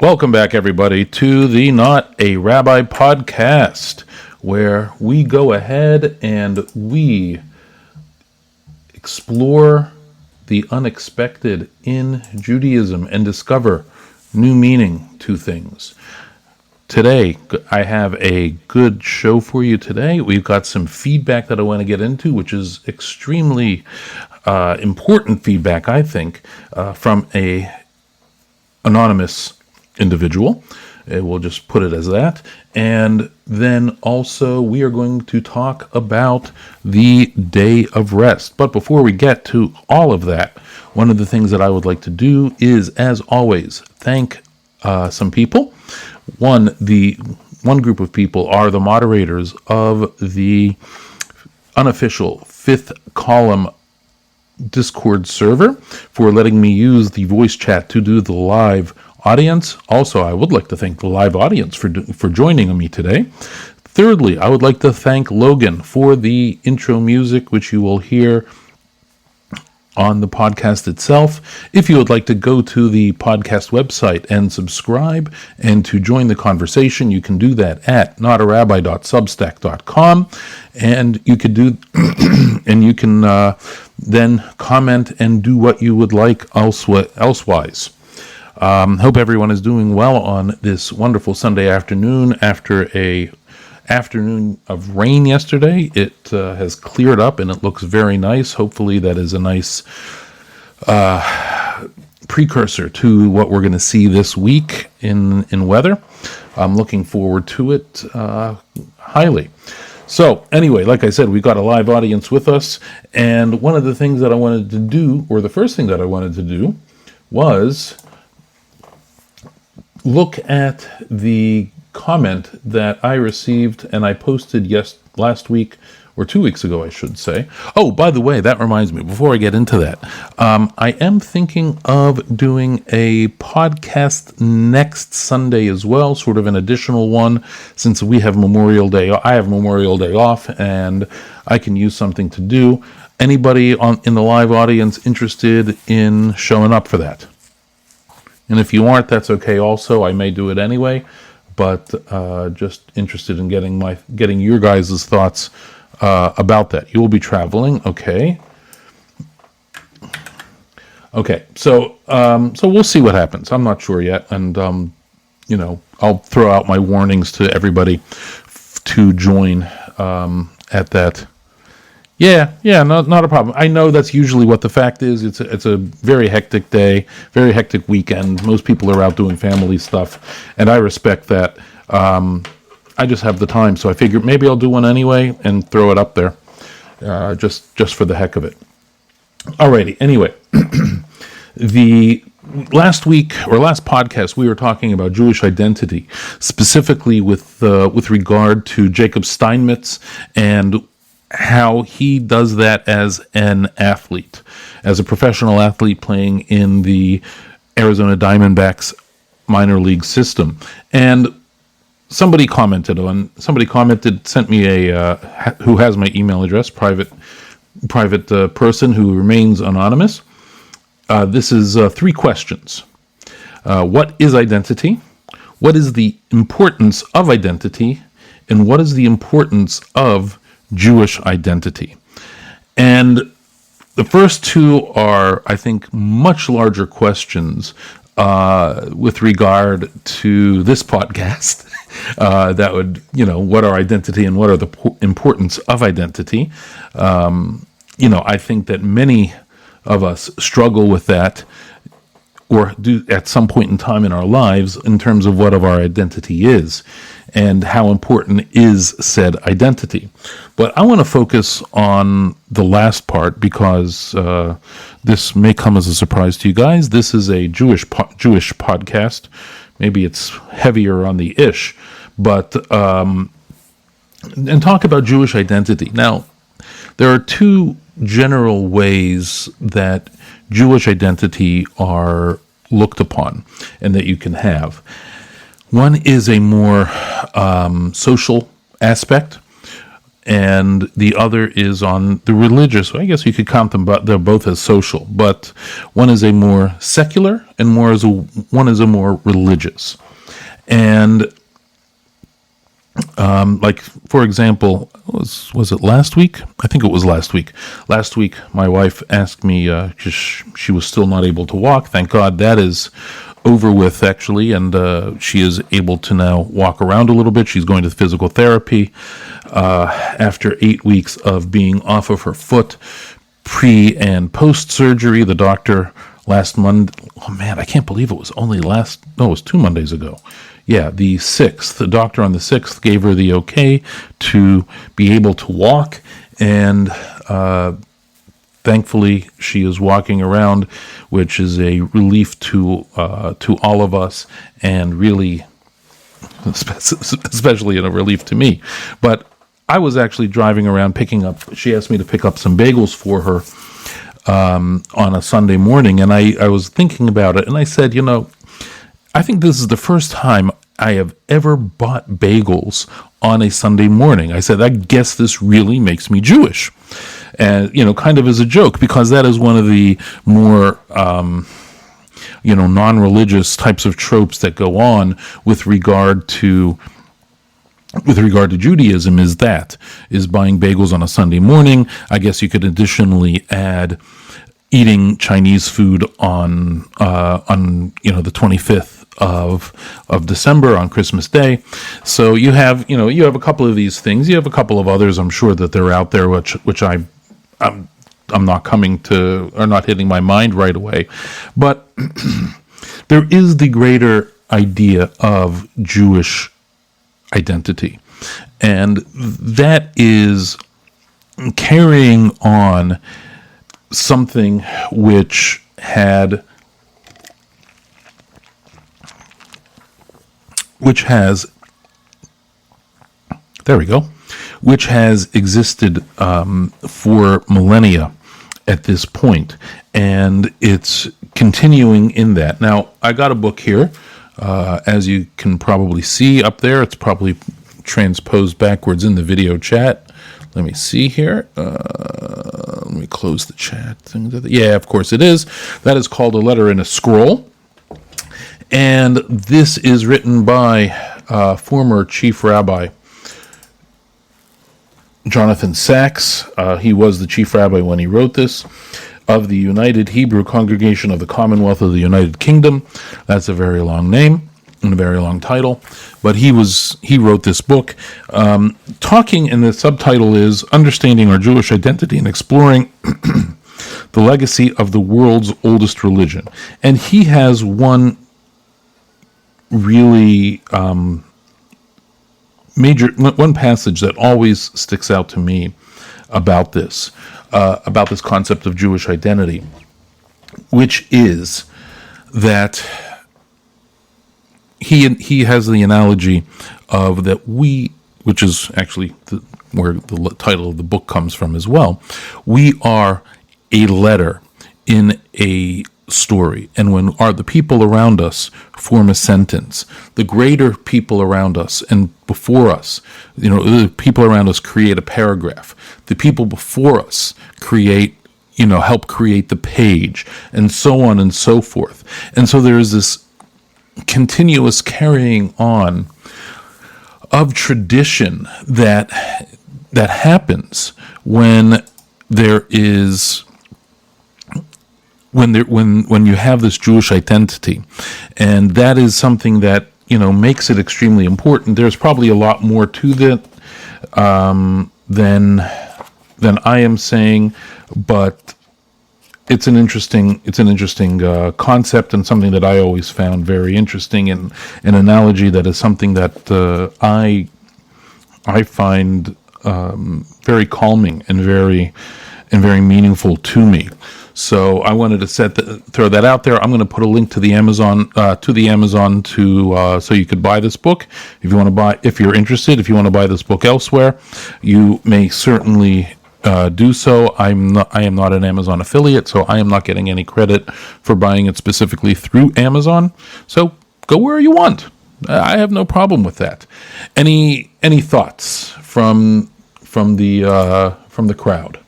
Welcome back, everybody, to the Not a Rabbi podcast, where we go ahead and we explore the unexpected in Judaism and discover new meaning to things. Today, I have a good show for you today. We've got some feedback that I want to get into, which is extremely important feedback, I think, from a anonymous individual. We'll just put it as that. And then also we are going to talk about the day of rest. But before we get to all of that, one of the things that I would like to do is, as always, thank some people. One group of people are the moderators of the unofficial Fifth Column Discord server for letting me use the voice chat to do the live audience. Also, I would like to thank the live audience for joining me today. Thirdly, I would like to thank Logan for the intro music, which you will hear on the podcast itself. If you would like to go to the podcast website and subscribe and to join the conversation, you can do that at notarabbi.substack.com, and you could do and you can then comment and do what you would like elsewise. Hope everyone is doing well on this wonderful Sunday afternoon. After a afternoon of rain yesterday, it has cleared up and it looks very nice. Hopefully that is a nice precursor to what we're going to see this week in weather. I'm looking forward to it highly. So anyway, like I said, we've got a live audience with us, and one of the things that I wanted to do, or the first thing that I wanted to do, was look at the comment that I received and I posted last week, or 2 weeks ago, I should say. Oh, by the way, that reminds me, before I get into that, I am thinking of doing a podcast next Sunday as well, sort of an additional one, since we have Memorial Day. I have Memorial Day off, and I can use something to do. Anybody in the live audience interested in showing up for that? And if you aren't, that's okay also. I may do it anyway, but just interested in getting your guys' thoughts about that. You will be traveling, okay? Okay, so we'll see what happens. I'm not sure yet, and I'll throw out my warnings to everybody to join at that. Yeah, not a problem. I know that's usually what the fact is. It's a very hectic day, very hectic weekend. Most people are out doing family stuff, and I respect that. I just have the time, so I figured maybe I'll do one anyway and throw it up there, just for the heck of it. Alrighty. Anyway, the last podcast we were talking about Jewish identity, specifically with regard to Jacob Steinmetz and how he does that as an athlete, as a professional athlete playing in the Arizona Diamondbacks minor league system. And somebody commented, sent me who has my email address, private person who remains anonymous. This is 3 questions. What is identity? What is the importance of identity? And what is the importance of Jewish identity? And the first 2 are, I think, much larger questions with regard to this podcast. That would, what are identity and what are the importance of identity? I think that many of us struggle with that, or do at some point in time in our lives, in terms of what our identity is and how important is said identity. But I want to focus on the last part because this may come as a surprise to you guys. This is a Jewish podcast. Maybe it's heavier on the ish, but and talk about Jewish identity. Now, there are 2 general ways that Jewish identity are looked upon and that you can have. One is a more social aspect, and the other is on the religious. I guess you could count them, but they're both as social. But one is a more secular, and one is a more religious. And like, for example, was it last week? I think it was last week. Last week, my wife asked me, because she was still not able to walk. Thank God that is over with, actually, and she is able to now walk around a little bit. She's going to physical therapy after 8 weeks of being off of her foot, pre and post surgery. The doctor last Monday, oh man, I can't believe it was it was 2 Mondays ago. Yeah, the 6th. The doctor on the 6th gave her the okay to be able to walk, and thankfully she is walking around, which is a relief to all of us, and really, especially a relief to me. But I was actually driving around she asked me to pick up some bagels for her on a Sunday morning, and I was thinking about it, and I said, I think this is the first time I have ever bought bagels on a Sunday morning. I said, I guess this really makes me Jewish. And, kind of as a joke, because that is one of the more, non-religious types of tropes that go on with regard to Judaism, is buying bagels on a Sunday morning. I guess you could additionally add eating Chinese food on the 25th of December, on Christmas Day. So you have a couple of these things. You have a couple of others, I'm sure, that they're out there, which I'm not coming to, or not hitting my mind right away. But there is the greater idea of Jewish identity, and that is carrying on something which has existed for millennia at this point, and it's continuing in that. Now, I got a book here, as you can probably see up there. It's probably transposed backwards in the video chat. Let me see here. Let me close the chat thing. Yeah, of course it is. That is called A Letter in a Scroll. And this is written by former Chief Rabbi Jonathan Sachs. He was the Chief Rabbi when he wrote this, of the United Hebrew Congregation of the Commonwealth of the United Kingdom. That's a very long name and a very long title. But he wrote this book, talking, and the subtitle is Understanding Our Jewish Identity and Exploring the Legacy of the World's Oldest Religion. And he has one really one passage that always sticks out to me about this concept of Jewish identity, which is that he has the analogy of that which is actually where the title of the book comes from as well. We are a letter in a story, and when the people around us form a sentence, the greater people around us and before us, the people around us create a paragraph. The people before us help create the page, and so on and so forth. And so there is this continuous carrying on of tradition that happens when there is when you have this Jewish identity, and that is something that makes it extremely important. There's probably a lot more to that than I am saying, but it's an interesting concept, and something that I always found very interesting, and an analogy that is something that I find very calming and very meaningful to me. So I wanted to throw that out there. I'm going to put a link to the Amazon so you could buy this book. If you're interested, if you want to buy this book elsewhere, you may certainly do so. I am not an Amazon affiliate, so I am not getting any credit for buying it specifically through Amazon. So go where you want. I have no problem with that. Any thoughts from from the crowd.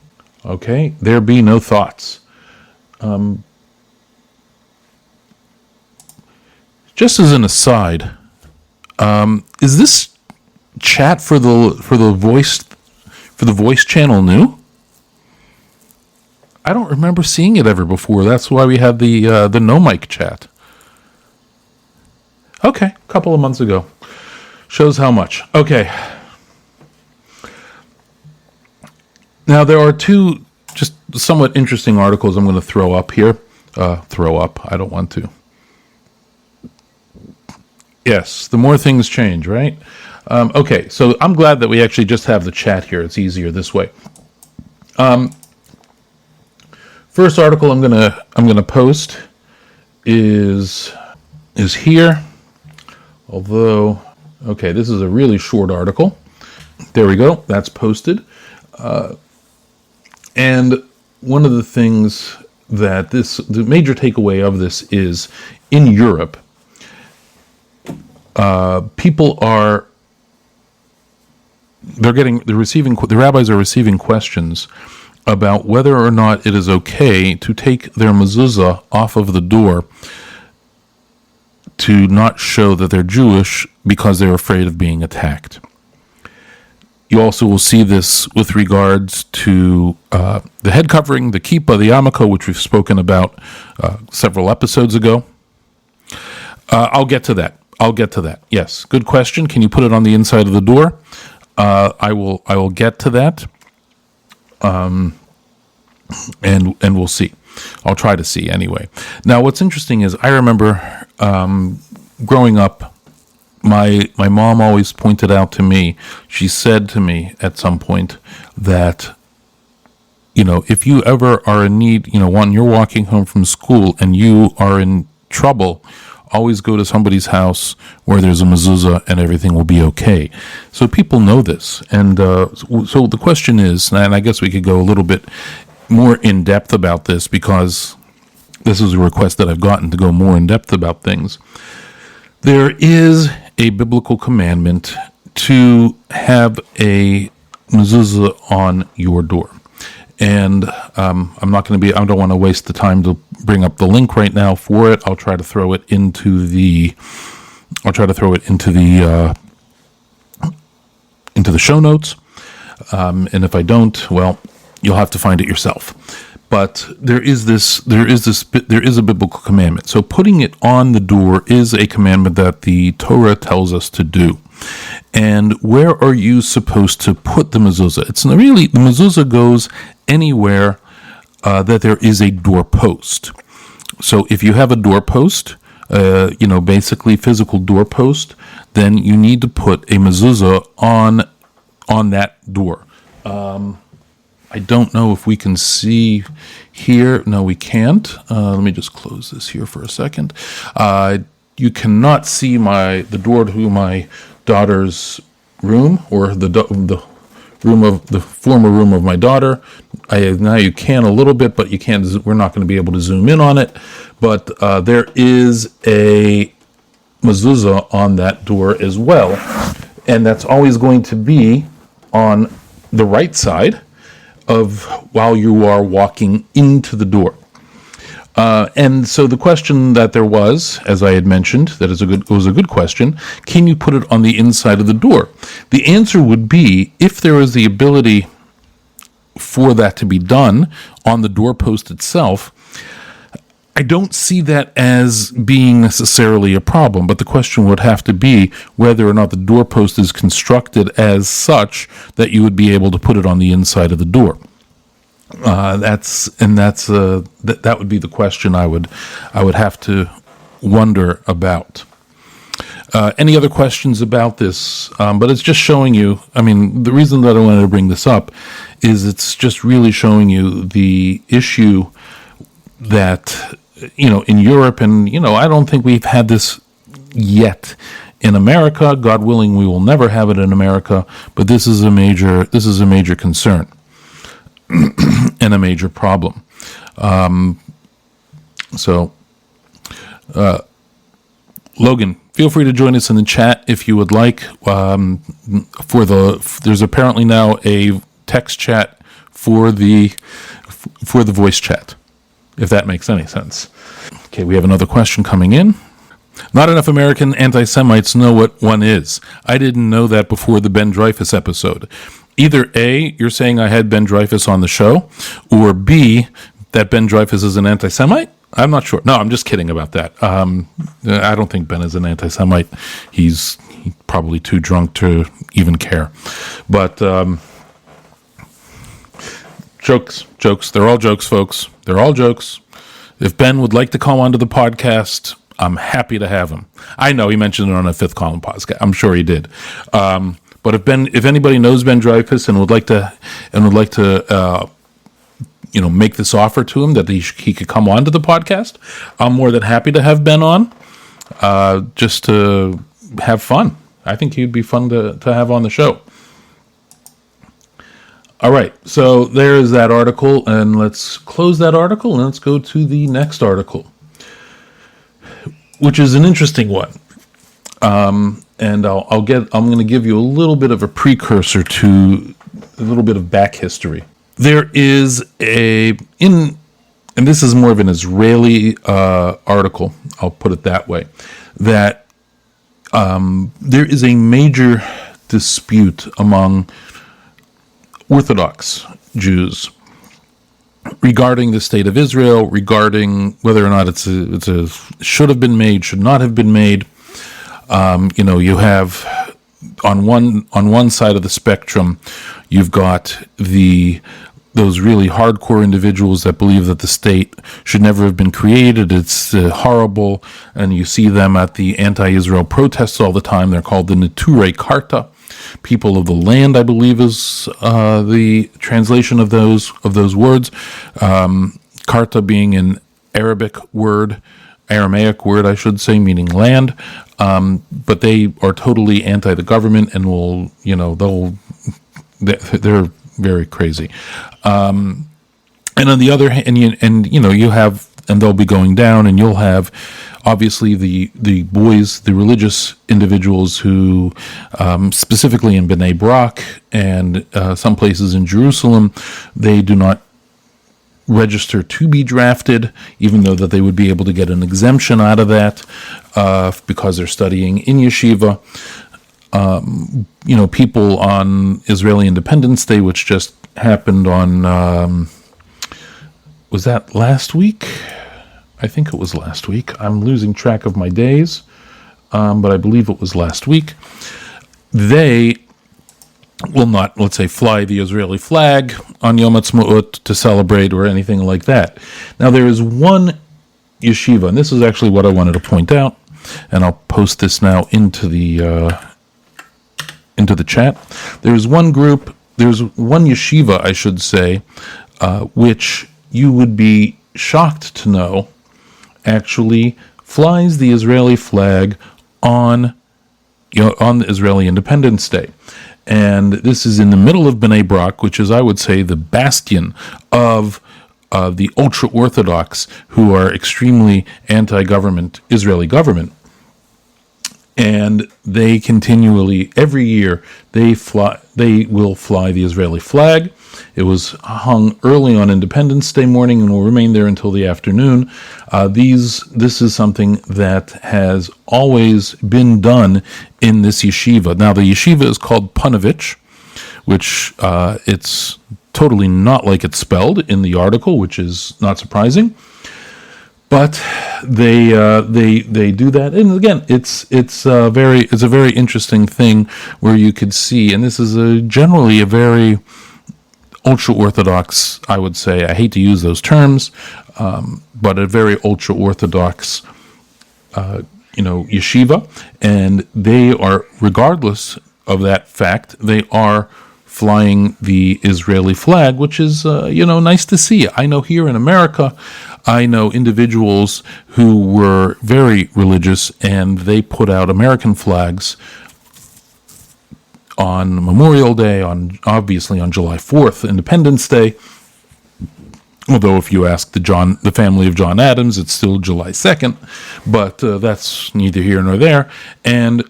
Okay, there be no thoughts. Just as an aside, is this chat for the voice channel new? I don't remember seeing it ever before. That's why we had the no mic chat. Okay, a couple of months ago. Shows how much. Okay. Now there are two just somewhat interesting articles I'm going to throw up here. I don't want to. Yes, the more things change, right? Okay, so I'm glad that we actually just have the chat here. It's easier this way. First article I'm gonna post is here. Although, okay, this is a really short article. There we go. That's posted. And one of the things that the major takeaway of this is in Europe, the rabbis are receiving questions about whether or not it is okay to take their mezuzah off of the door to not show that they're Jewish because they're afraid of being attacked. You also will see this with regards to the head covering, the kippah, the yarmulke, which we've spoken about several episodes ago. I'll get to that. Yes, good question. Can you put it on the inside of the door? I will get to that. And we'll see. I'll try to see anyway. Now, what's interesting is I remember growing up, my mom always pointed out to me, she said to me at some point that, if you ever are in need, when you're walking home from school and you are in trouble, always go to somebody's house where there's a mezuzah and everything will be okay. So people know this. And so the question is, and I guess we could go a little bit more in depth about this because this is a request that I've gotten to go more in depth about things. There is a biblical commandment to have a mezuzah on your door. And I don't want to waste the time to bring up the link right now for it. I'll try to throw it into the show notes. And if I don't, well, you'll have to find it yourself. But there is a biblical commandment. So putting it on the door is a commandment that the Torah tells us to do. And where are you supposed to put the mezuzah? The mezuzah goes anywhere that there is a doorpost. So if you have a doorpost, basically physical doorpost, then you need to put a mezuzah on that door. I don't know if we can see here. No, we can't. Let me just close this here for a second. You cannot see the door to my daughter's room or the room of the former room of my daughter. Now you can a little bit, but you can't. We're not going to be able to zoom in on it. But there is a mezuzah on that door as well, and that's always going to be on the right side while you are walking into the door. And so the question that there was, as I had mentioned, was a good question. Can you put it on the inside of the door? The answer would be, if there is the ability for that to be done on the doorpost itself, I don't see that as being necessarily a problem, but the question would have to be whether or not the doorpost is constructed as such that you would be able to put it on the inside of the door. That would be the question I would have to wonder about. Any other questions about this? But it's just showing you, the reason that I wanted to bring this up is it's just really showing you the issue that, in Europe, and, I don't think we've had this yet in America. God willing, we will never have it in America, but this is a major concern and a major problem. Logan, feel free to join us in the chat if you would like. There's apparently now a text chat for the voice chat, if that makes any sense. Okay, we have another question coming in. Not enough American anti-Semites know what one is. I didn't know that before the Ben Dreyfus episode. Either A, you're saying I had Ben Dreyfus on the show, or B, that Ben Dreyfus is an anti-Semite? I'm not sure. No, I'm just kidding about that. I don't think Ben is an anti-Semite. He's probably too drunk to even care. But jokes. They're all jokes, folks. They're all jokes. If Ben would like to come onto the podcast, I'm happy to have him. I know he mentioned it on a Fifth Column podcast. I'm sure he did. But if anybody knows Ben Dreyfus and would like to make this offer to him that he could come on to the podcast, I'm more than happy to have Ben on, just to have fun. I think he'd be fun to have on the show. All right, so there's that article, and let's close that article, and let's go to the next article, which is an interesting one. And I'm going to give you a little bit of a precursor to a little bit of back history. There is and this is more of an Israeli article, I'll put it that way, that there is a major dispute among Orthodox Jews regarding the state of Israel, regarding whether or not it's should have been made, should not have been made. You have on one side of the spectrum, you've got those really hardcore individuals that believe that the state should never have been created. It's horrible, and you see them at the anti-Israel protests all the time. They're called the Neturei Karta, people of the land, I believe is the translation of those words. Karta being an Aramaic word, I should say, meaning land. But they are totally anti the government and they're very crazy. And on the other hand, you have, and they'll be going down, and you'll have obviously the boys, the religious individuals who, specifically in Bnei Brak and some places in Jerusalem, they do not register to be drafted, even though that they would be able to get an exemption out of that because they're studying in yeshiva. People on Israeli Independence Day, which just happened on, was that last week? I think it was last week. I'm losing track of my days, but I believe it was last week. They will not, let's say, fly the Israeli flag on Yom Ha'atzmaut to celebrate or anything like that. Now, there is one yeshiva, and this is actually what I wanted to point out, and I'll post this now into the chat. There's one yeshiva, I should say, which you would be shocked to know actually flies the Israeli flag on the Israeli Independence Day. And this is in the middle of Bnei Brak, which is, I would say, the bastion of the ultra-Orthodox who are extremely anti-government, Israeli government. And they continually, every year, they will fly the Israeli flag. It was hung early on Independence Day morning and will remain there until the afternoon. This is something that has always been done in this yeshiva. Now, the yeshiva is called Panovich, which it's totally not like it's spelled in the article, which is not surprising. But they do that, and again, it's a very interesting thing where you could see, and this is generally a very ultra-Orthodox, I would say. I hate to use those terms, but a very ultra-Orthodox, yeshiva, and they are, regardless of that fact, they are flying the Israeli flag, which is, nice to see. I know here in America, I know individuals who were very religious, and they put out American flags on Memorial Day, obviously on July 4th, Independence Day, Although if you ask the family of John Adams, it's still July 2nd, but that's neither here nor there. And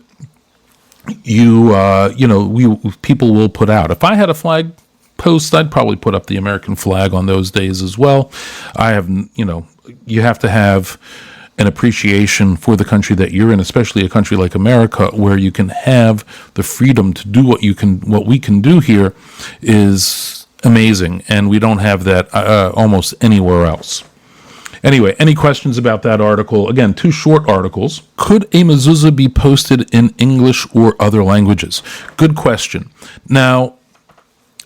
people will put out. If I had a flag post, I'd probably put up the American flag on those days as well. You have to have an appreciation for the country that you're in, especially a country like America, where you can have the freedom to do what we can do here is amazing, and we don't have that almost anywhere else. Anyway, any questions about that article? Again, 2 short articles. Could a mezuzah be posted in English or other languages? Good question. Now,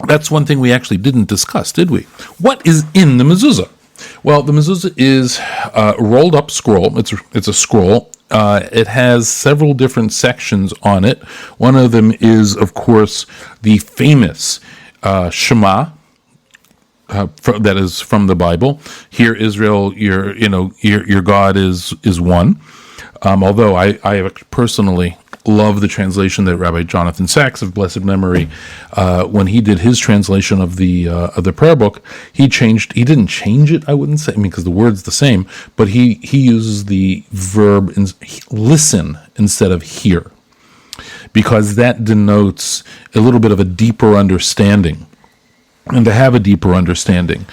that's one thing we actually didn't discuss, did we? What is in the mezuzah? Well, the mezuzah is a rolled up scroll. It's a scroll. It has several different sections on it. One of them is, of course, the famous Shema, that is from the Bible. Hear Israel, your God is one. Although I personally love the translation that Rabbi Jonathan Sachs of blessed memory, when he did his translation of the prayer book, he didn't change it. I wouldn't say, because the word's the same, but he uses the verb listen instead of hear, because that denotes a little bit of a deeper understanding. And to have a deeper understanding.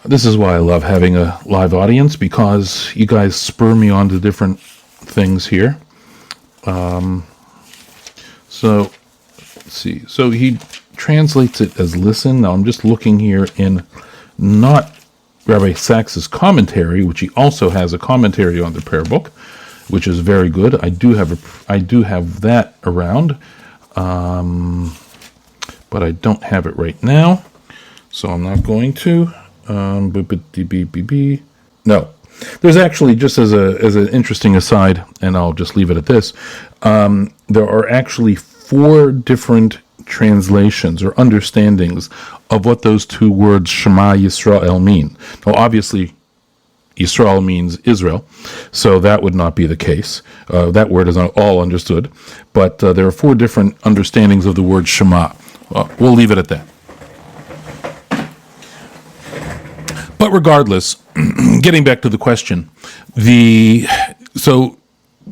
This is why I love having a live audience, because you guys spur me on to different things here. So, let's see. So he translates it as listen. Now I'm just looking here in not Rabbi Sachs's commentary, which he also has a commentary on the prayer book, which is very good. I do have that around. But I don't have it right now, so I'm not going to. No, there's actually, just as an interesting aside, and I'll just leave it at this. There are actually 4 different translations or understandings of what those 2 words Shema Yisrael mean. Now, obviously, Yisrael means Israel, so that would not be the case. That word is not all understood, but there are 4 different understandings of the word Shema. We'll leave it at that. But regardless, getting back to the question, so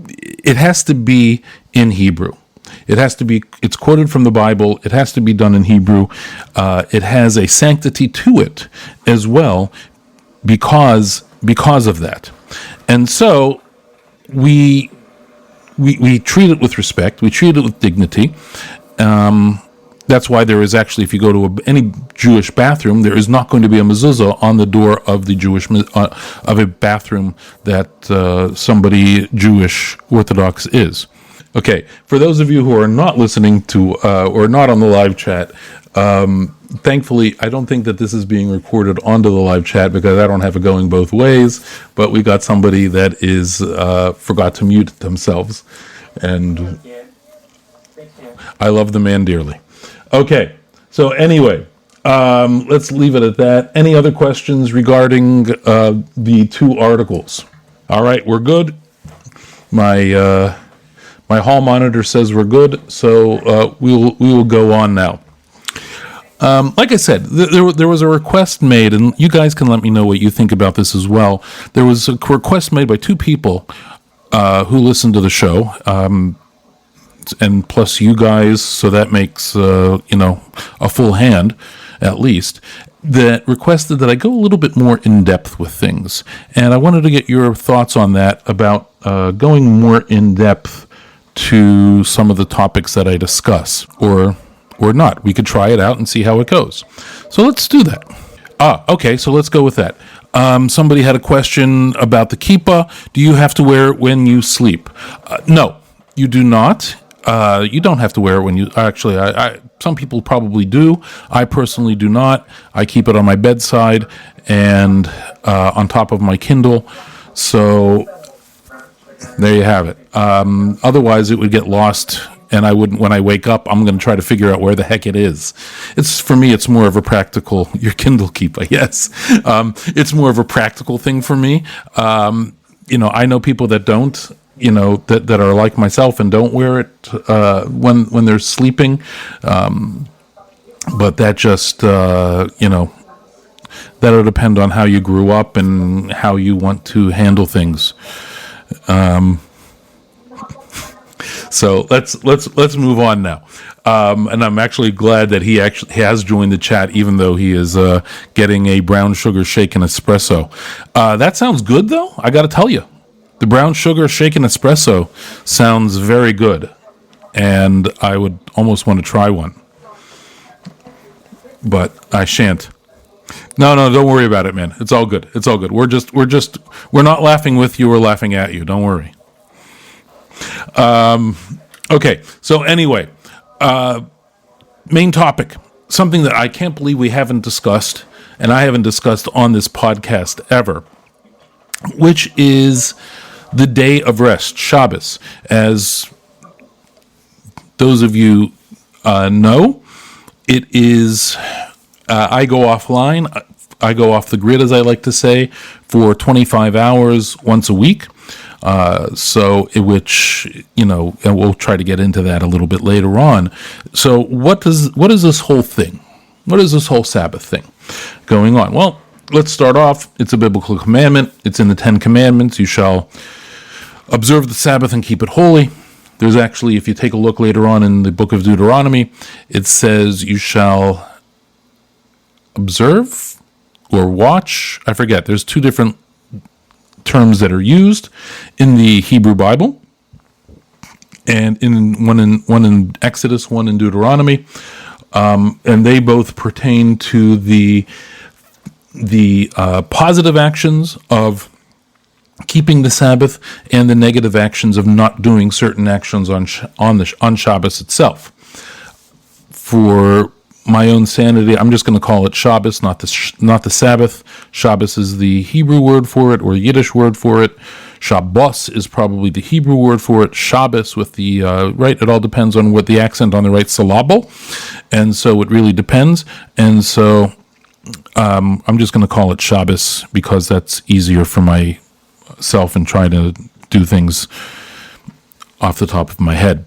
it has to be in Hebrew. It's quoted from the Bible. It has to be done in Hebrew. It has a sanctity to it as well because of that. And so we treat it with respect. We treat it with dignity. That's why there is actually, if you go to any Jewish bathroom, there is not going to be a mezuzah on the door of the of a bathroom that somebody Jewish Orthodox is. Okay, for those of you who are not listening to or not on the live chat, thankfully, I don't think that this is being recorded onto the live chat because I don't have it going both ways. But we got somebody that is forgot to mute themselves, and I love the man dearly. Okay, so anyway, let's leave it at that. Any other questions regarding the 2 articles? All right, we're good. My hall monitor says we're good, so we will go on now. Like I said, there was a request made, and you guys can let me know what you think about this as well. There was a request made by 2 people who listened to the show. And plus you guys, so that makes, a full hand, at least, that requested that I go a little bit more in depth with things. And I wanted to get your thoughts on that, about going more in depth to some of the topics that I discuss, or not. We could try it out and see how it goes. So let's do that. Okay, so let's go with that. Somebody had a question about the kippah. Do you have to wear it when you sleep? No, you do not. You don't have to wear it when you... Actually, some people probably do. I personally do not. I keep it on my bedside and on top of my Kindle. So there you have it. Otherwise, it would get lost, and I wouldn't... When I wake up, I'm going to try to figure out where the heck it is. For me, it's more of a practical... Your Kindle keeper, yes. It's more of a practical thing for me. I know people that don't... that are like myself and don't wear it when they're sleeping. But that just, that'll depend on how you grew up and how you want to handle things. So let's move on now. And I'm actually glad that he actually has joined the chat, even though he is getting a brown sugar shaken espresso. That sounds good, though. I got to tell you, the brown sugar shaken espresso sounds very good, and I would almost want to try one, but I shan't. No, don't worry about it, man. It's all good. It's all good. We're not laughing with you. We're laughing at you. Don't worry. Okay. So anyway, main topic, something that I can't believe we haven't discussed, and I haven't discussed on this podcast ever, which is the day of rest, Shabbos. As those of you know, it is, I go offline, I go off the grid, as I like to say, for 25 hours once a week. Which, and we'll try to get into that a little bit later on. So what is this whole thing? What is this whole Sabbath thing going on? Well, let's start off. It's a biblical commandment. It's in the 10 Commandments. You shall observe the Sabbath and keep it holy. There's actually, if you take a look later on in the book of Deuteronomy, it says you shall observe or watch. I forget. There's two different terms that are used in the Hebrew Bible, and one in Exodus, one in Deuteronomy, and they both pertain to the positive actions of keeping the Sabbath and the negative actions of not doing certain actions on Shabbos itself. For my own sanity, I'm just going to call it Shabbos, not the Sabbath. Shabbos is the Hebrew word for it, or Yiddish word for it. Shabbos is probably the Hebrew word for it. Shabbos with the right. It all depends on what the accent on the right syllable, and so it really depends. And so I'm just going to call it Shabbos because that's easier for myself and trying to do things off the top of my head.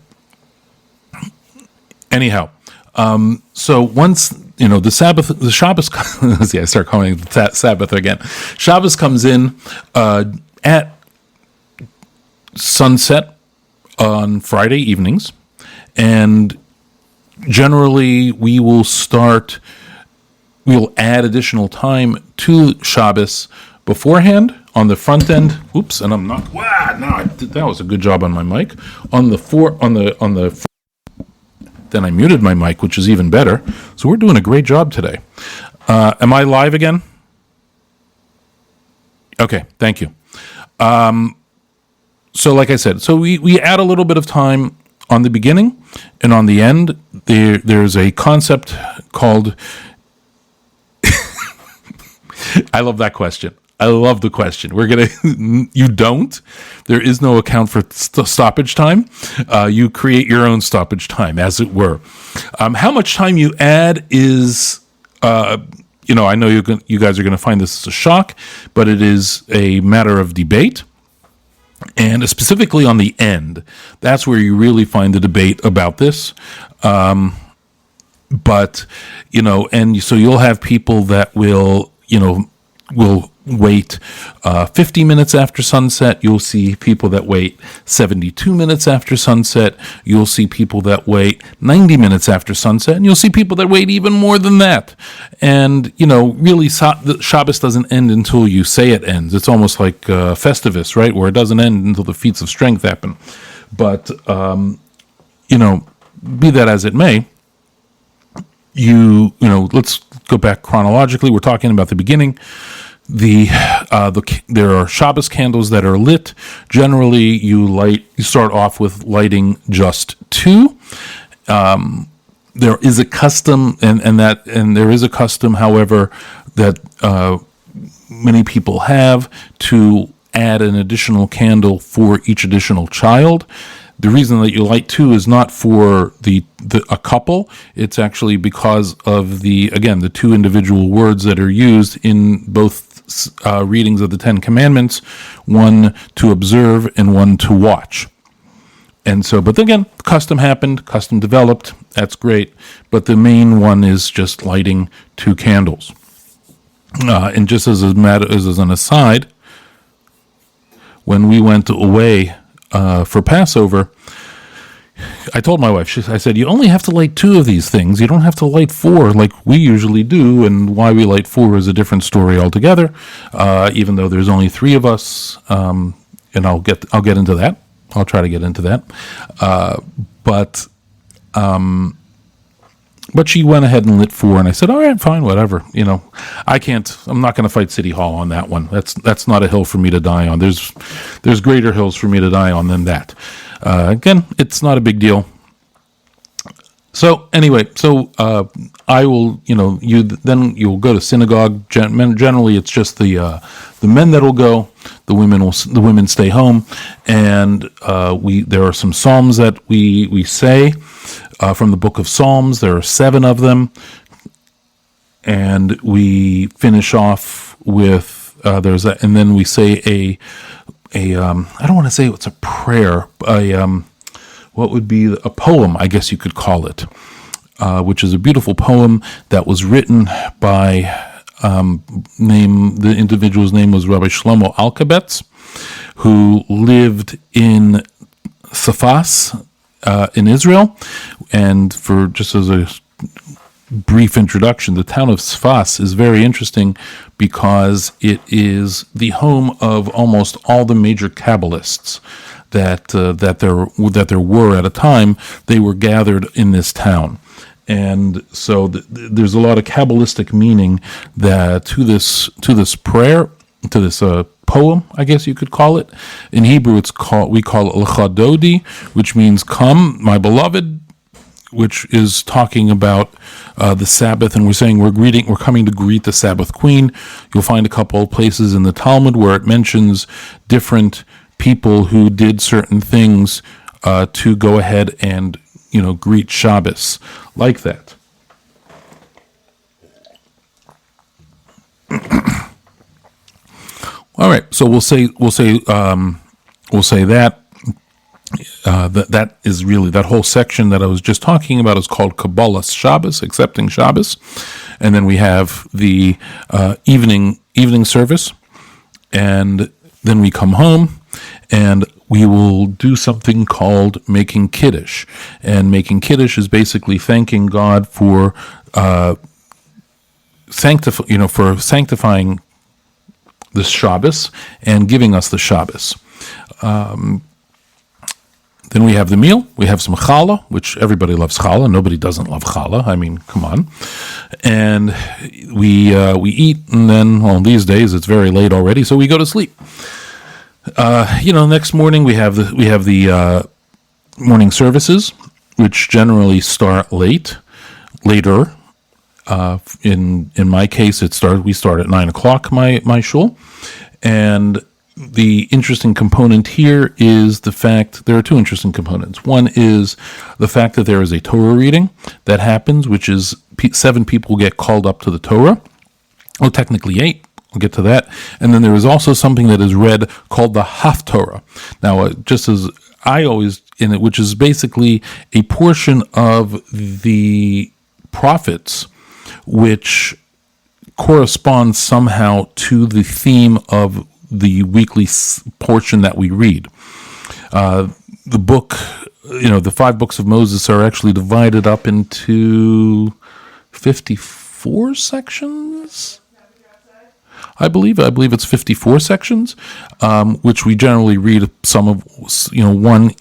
Anyhow. So once, the Shabbos, see, I start calling it the Sabbath again. Shabbos comes in, at sunset on Friday evenings, and generally we'll add additional time to Shabbos beforehand on the front end. Oops, and I'm not, that was a good job on my mic. Then I muted my mic, which is even better. So we're doing a great job today. Am I live again? Okay, thank you. So like I said, so we add a little bit of time on the beginning and on the end. There's a concept called... I love that question. I love the question. You don't. There is no account for stoppage time. You create your own stoppage time, as it were. How much time you add is, I know you guys are going to find this as a shock, but it is a matter of debate. And specifically on the end, that's where you really find the debate about this. But, and so you'll have people that will wait 50 minutes after sunset. You'll see people that wait 72 minutes after sunset. You'll see people that wait 90 minutes after sunset. And you'll see people that wait even more than that. And, really, Shabbos doesn't end until you say it ends. It's almost like Festivus, right, where it doesn't end until the feats of strength happen. But, be that as it may, let's go back chronologically. We're talking about the beginning. There are Shabbos candles that are lit. Generally, you start off with lighting just 2. There is a custom, and there is a custom, however, that many people have to add an additional candle for each additional child. The reason that you light 2 is not for a couple. It's actually because of the 2 individual words that are used in both readings of the 10 Commandments, one to observe and one to watch. And so, but again, custom happened, custom developed, that's great. But the main one is just lighting 2 candles. And just as an aside, when we went away for Passover, I told my wife, I said, you only have to light 2 of these things. You don't have to light 4 like we usually do. And why we light 4 is a different story altogether, even though there's only 3 of us. And I'll get into that. I'll try to get into that. But she went ahead and lit 4, and I said, all right, fine, whatever. I'm not going to fight City Hall on that one. That's not a hill for me to die on. There's greater hills for me to die on than that. Again, it's not a big deal. So anyway, I will, you'll go to synagogue. Generally, it's just the men that will go. The women stay home, and there are some psalms that we say from the book of Psalms. There are 7 of them, and we finish off with and then we say I don't want to say it's a prayer, what would be a poem, I guess you could call it, which is a beautiful poem that was written by the individual's name was Rabbi Shlomo Alkabetz, who lived in Safas in Israel. And for just as a brief introduction, the town of Sfas is very interesting because it is the home of almost all the major Kabbalists that there were at a time. They were gathered in this town, and so there's a lot of Kabbalistic meaning that to this prayer, to this poem, I guess you could call it. In Hebrew, we call it Lecha Dodi, which means "Come, my beloved," which is talking about the Sabbath, and we're saying we're coming to greet the Sabbath Queen. You'll find a couple of places in the Talmud where it mentions different people who did certain things to go ahead and greet Shabbos like that. All right, so we'll say that. That is really, that whole section that I was just talking about is called Kabbalah Shabbos, accepting Shabbos, and then we have the evening service, and then we come home, and we will do something called making Kiddush, and making Kiddush is basically thanking God for sanctifying the Shabbos and giving us the Shabbos. Then we have the meal. We have some challah, which everybody loves challah. Nobody doesn't love challah. I mean, come on. And we eat, and then, these days it's very late already, so we go to sleep. Next morning we have the morning services, which generally start later. In my case, we start at 9:00. My shul, and the interesting component here is the fact there are 2 interesting components. One is the fact that there is a Torah reading that happens, which is 7 people get called up to the Torah. Well, technically 8. We'll get to that. And then there is also something that is read called the Haftorah. Now, just as I always in it, which is basically a portion of the prophets, which corresponds somehow to the theme of the weekly portion that we read. The book, the 5 books of Moses are actually divided up into 54 sections. I believe it's 54 sections, which we generally read some of, one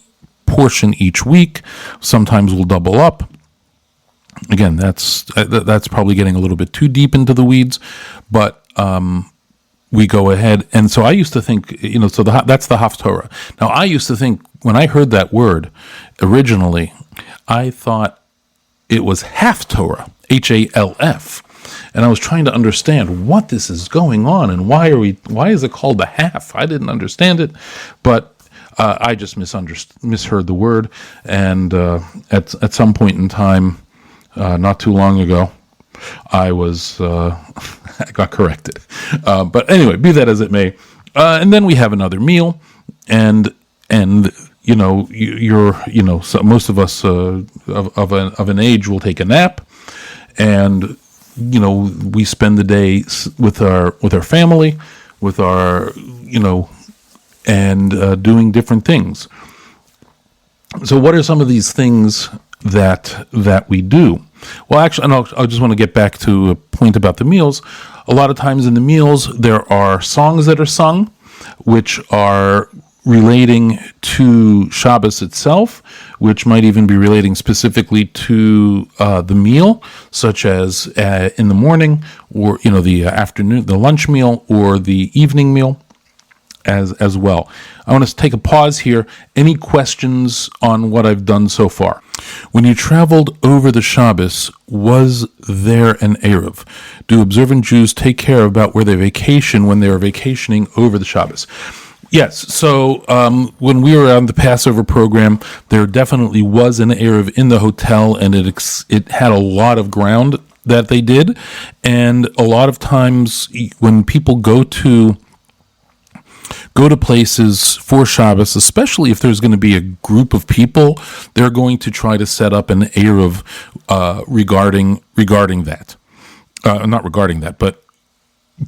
portion each week. Sometimes we'll double up. Again, that's probably getting a little bit too deep into the weeds, but we go ahead. And so I used to think, that's the Haftorah. Now, I used to think, when I heard that word originally, I thought it was Haftorah, Half. And I was trying to understand what this is going on and why is it called the half? I didn't understand it, but I just misheard the word. And at some point in time, not too long ago, I got corrected. But anyway, be that as it may. And then we have another meal, and so most of us of an age will take a nap, and we spend the day with our family, with our, and doing different things. So what are some of these things that we do? Well, actually, and I just want to get back to a point about the meals. A lot of times in the meals, there are songs that are sung, which are relating to Shabbos itself, which might even be relating specifically to the meal, such as in the morning, or the afternoon, the lunch meal, or the evening meal as well. I want to take a pause here. Any questions on what I've done so far? When you traveled over the Shabbos, was there an Erev? Do observant Jews take care about where they vacation when they are vacationing over the Shabbos? Yes, so when we were on the Passover program, there definitely was an Erev in the hotel, and it had a lot of ground that they did, and a lot of times when people go to places for Shabbos, especially if there's going to be a group of people, they're going to try to set up an Erev regarding that. Not regarding that, but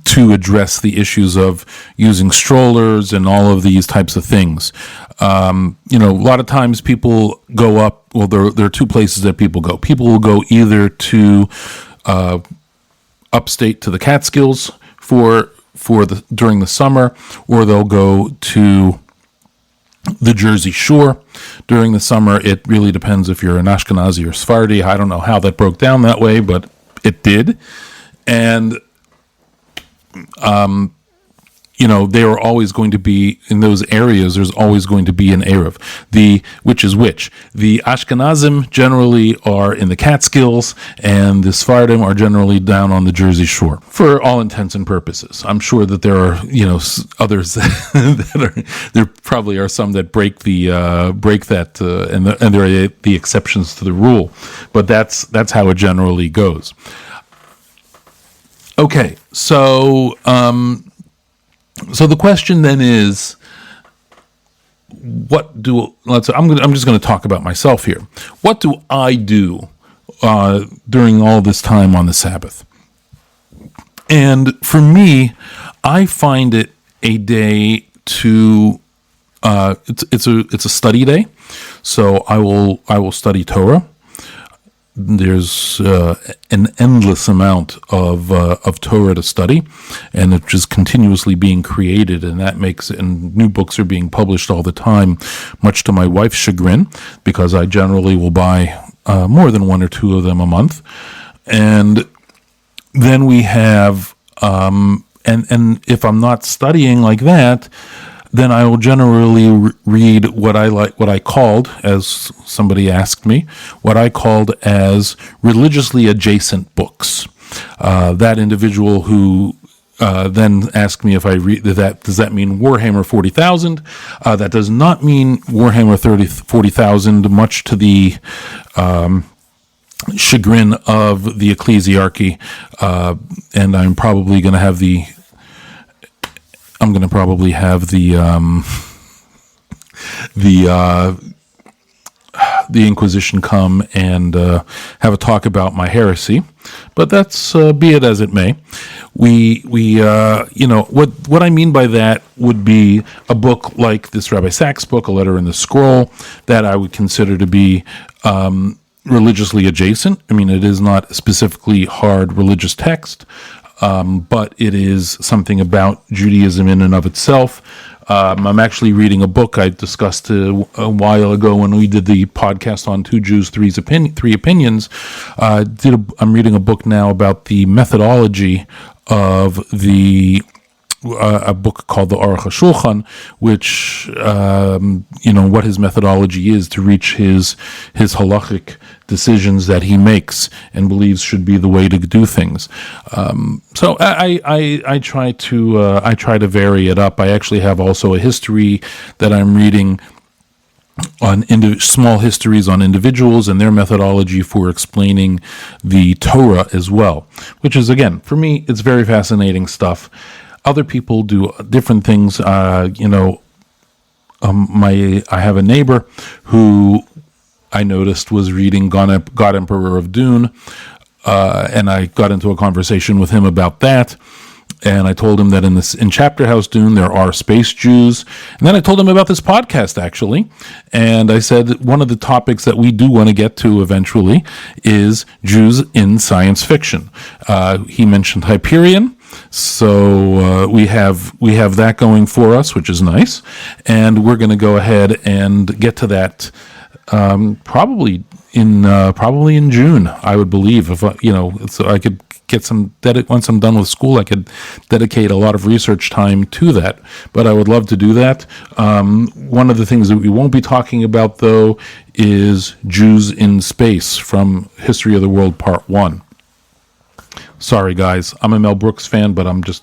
to address the issues of using strollers and all of these types of things. A lot of times people go up, well, there are two places that people go. People will go either to upstate to the Catskills during the summer, or they'll go to the Jersey Shore during the summer. It really depends if you're an Ashkenazi or Sephardi. I don't know how that broke down that way, but it did. And they are always going to be in those areas. There's always going to be an Erev. Which is which? The Ashkenazim generally are in the Catskills, and the Sephardim are generally down on the Jersey Shore for all intents and purposes. I'm sure that there are others there probably are some that break that and there are the exceptions to the rule, but that's how it generally goes. Okay, so the question then is, I'm just going to talk about myself here. What do I do during all this time on the Sabbath? And for me, I find it a day to it's a study day. So I will study Torah. There's an endless amount of Torah to study, and it's just continuously being created, and new books are being published all the time, much to my wife's chagrin, because I generally will buy more than one or two of them a month. And then we have, and if I'm not studying like that, then I will generally read what I called, as somebody asked me, what I called as religiously adjacent books. That individual who then asked me if I read that, does that mean Warhammer 40,000? That does not mean Warhammer 40,000, much to the chagrin of the ecclesiarchy, and I'm probably going to have the the Inquisition come and have a talk about my heresy, but that's be it as it may. What I mean by that would be a book like this Rabbi Sachs book, A Letter in the Scroll, that I would consider to be religiously adjacent. I mean, it is not specifically hard religious text, but it is something about Judaism in and of itself. I'm actually reading a book I discussed a while ago when we did the podcast on Two Jews, Three Opinions. I'm reading a book now about the methodology of a book called the Aruch HaShulchan, which, what his methodology is to reach his halachic decisions that he makes and believes should be the way to do things. So I try to vary it up. I actually have also a history that I'm reading on small histories on individuals and their methodology for explaining the Torah as well, which is, again, for me, it's very fascinating stuff. Other people do different things. I have a neighbor who I noticed was reading God Emperor of Dune and I got into a conversation with him about that. And I told him that in Chapter House Dune there are space Jews. And then I told him about this podcast, actually. And I said that one of the topics that we do want to get to eventually is Jews in science fiction. He mentioned Hyperion. So we have that going for us, which is nice. And we're going to go ahead and get to that probably in June, I would believe. If so I could get once I'm done with school, I could dedicate a lot of research time to that. But I would love to do that. One of the things that we won't be talking about, though, is Jews in Space from History of the World Part 1. Sorry, guys. I'm a Mel Brooks fan, but I'm just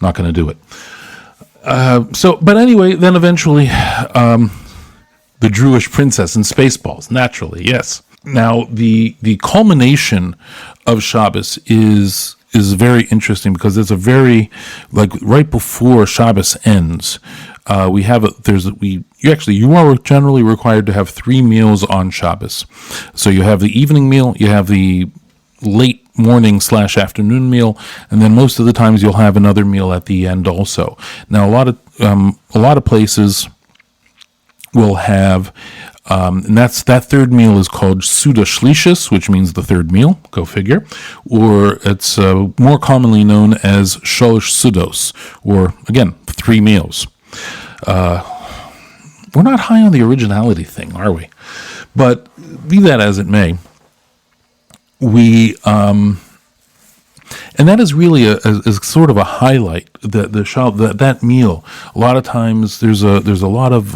not going to do it. But anyway, then eventually, the Jewish princess and Spaceballs, naturally, yes. Now, the culmination of Shabbos is very interesting because it's a very, right before Shabbos ends, you are generally required to have 3 meals on Shabbos. So you have the evening meal, you have the late morning/afternoon meal, and then most of the times you'll have another meal at the end also. Now, a lot of places will have, and that third meal is called Suda Shlishis, which means the third meal, go figure, or it's more commonly known as Sholosh Sudos, or again, 3 meals. We're not high on the originality thing, are we? But be that as it may, and that is really a sort of a highlight. That meal. A lot of times, there's a lot of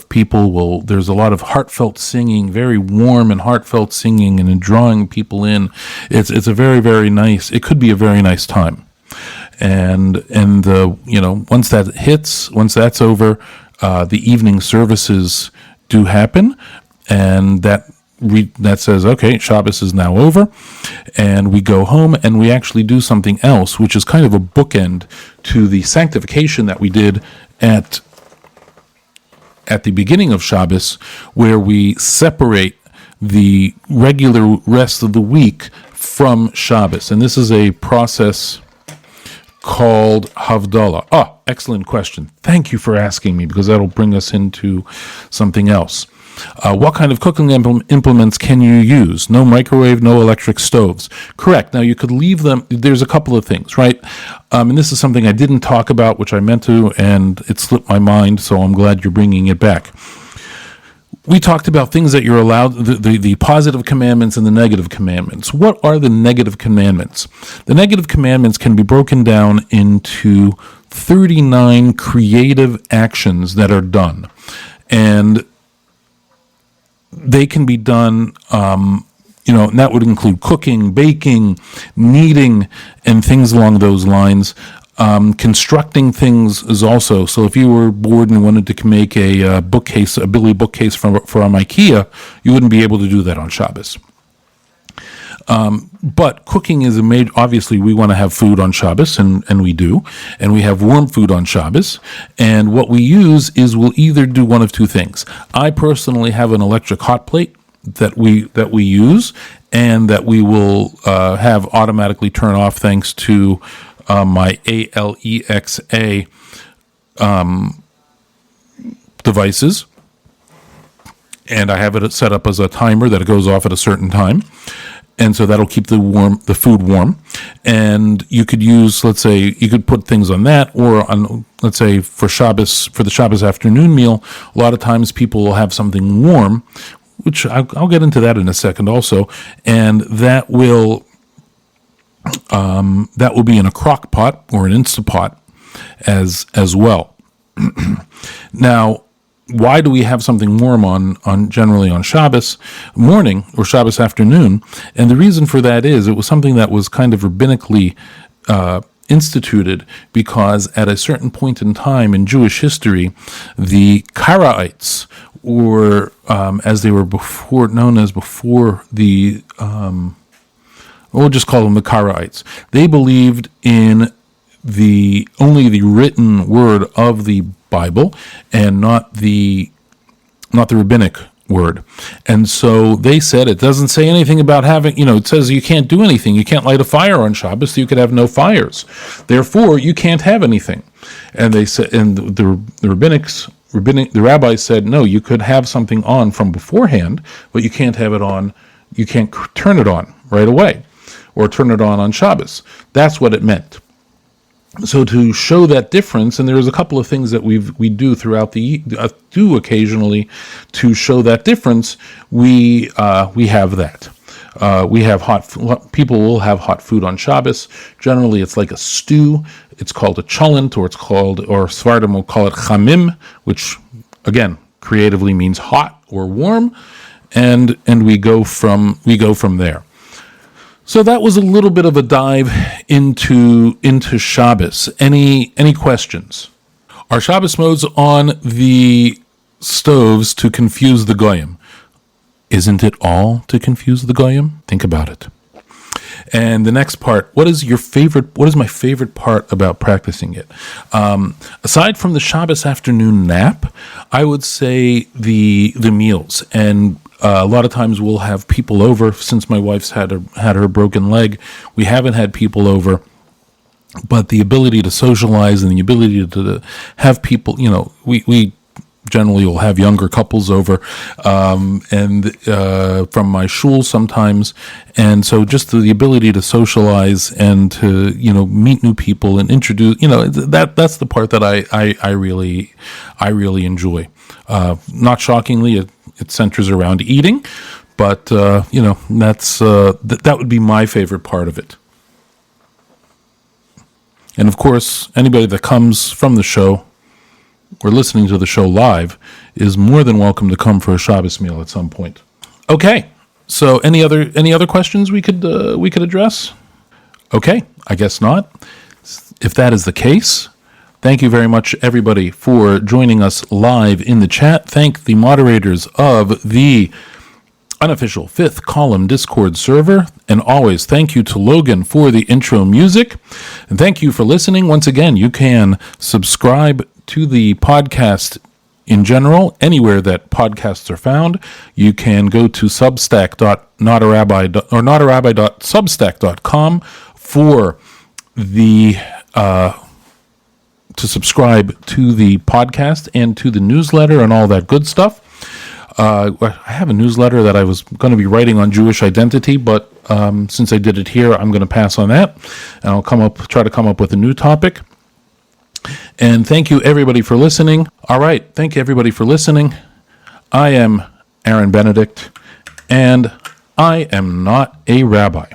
people there's a lot of heartfelt singing, very warm and heartfelt singing, and drawing people in. It's a very, very nice. It could be a very nice time, and once that hits, once that's over, the evening services do happen, and that says, okay, Shabbos is now over, and we go home, and we actually do something else, which is kind of a bookend to the sanctification that we did at the beginning of Shabbos, where we separate the regular rest of the week from Shabbos. And this is a process called Havdalah. Excellent question. Thank you for asking me, because that'll bring us into something else. What kind of cooking implements can you use? No microwave, no electric stoves. Correct. Now, you could leave them. There's a couple of things, right? And this is something I didn't talk about, which I meant to, and it slipped my mind, so I'm glad you're bringing it back. We talked about things that you're allowed, the positive commandments and the negative commandments. What are the negative commandments? The negative commandments can be broken down into 39 creative actions that are done. And they can be done, and that would include cooking, baking, kneading, and things along those lines. Constructing things is also, so if you were bored and wanted to make a bookcase, a Billy bookcase from IKEA, you wouldn't be able to do that on Shabbos. But cooking is obviously we want to have food on Shabbos, and we do, and we have warm food on Shabbos, and what we use is we'll either do one of two things. I personally have an electric hot plate that we use, and that we will have automatically turn off thanks to my Alexa devices, and I have it set up as a timer that it goes off at a certain time. And so that'll keep the food warm. And you could use, let's say, you could put things on that, or on, let's say, for the Shabbos afternoon meal, a lot of times people will have something warm, which I'll get into that in a second also, and that will be in a crock pot or an Instapot as well. Now, why do we have something warm on generally on Shabbos morning or Shabbos afternoon? And the reason for that is it was something that was kind of rabbinically instituted, because at a certain point in time in Jewish history, the Karaites, or as they were known as before the, we'll just call them the Karaites, they believed in only the written word of the Bible, and not the rabbinic word. And so they said it doesn't say anything about having, it says you can't do anything. You can't light a fire on Shabbos, so you could have no fires. Therefore, you can't have anything. And they said, and the rabbis said, no, you could have something on from beforehand, but you can't have it on, you can't turn it on right away or turn it on Shabbos. That's what it meant. So to show that difference, and there's a couple of things that we do throughout do occasionally to show that difference. We have that. We have people will have hot food on Shabbos. Generally, it's like a stew. It's called a cholent, or Sfardim will call it chamim, which again creatively means hot or warm, and we go from there. So that was a little bit of a dive into Shabbos. Any questions? Are Shabbos modes on the stoves to confuse the goyim? Isn't it all to confuse the goyim? Think about it. And the next part, what is my favorite part about practicing it? Aside from the Shabbos afternoon nap, I would say the meals. And a lot of times we'll have people over. Since my wife's had her broken leg, we haven't had people over. But the ability to socialize and the ability to have people, we generally will have younger couples over, and from my shul sometimes. And so just the ability to socialize and to, meet new people and introduce, that's the part that I really enjoy. Not shockingly, it centers around eating, but, that's, that would be my favorite part of it. And of course, anybody that comes from the show or listening to the show live is more than welcome to come for a Shabbos meal at some point. Okay, so any other questions we could address? Okay, I guess not. If that is the case, thank you very much, everybody, for joining us live in the chat. Thank the moderators of the unofficial Fifth Column Discord server. And always thank you to Logan for the intro music. And thank you for listening. Once again, you can subscribe to the podcast in general, anywhere that podcasts are found. You can go to notarabbi.substack.com for the to subscribe to the podcast and to the newsletter and all that good stuff. I have a newsletter that I was going to be writing on Jewish identity, but since I did it here, I'm going to pass on that, and I'll try to come up with a new topic. And thank you, everybody, for listening. All right, thank you, everybody, for listening. I am Aaron Benedict, and I am not a rabbi.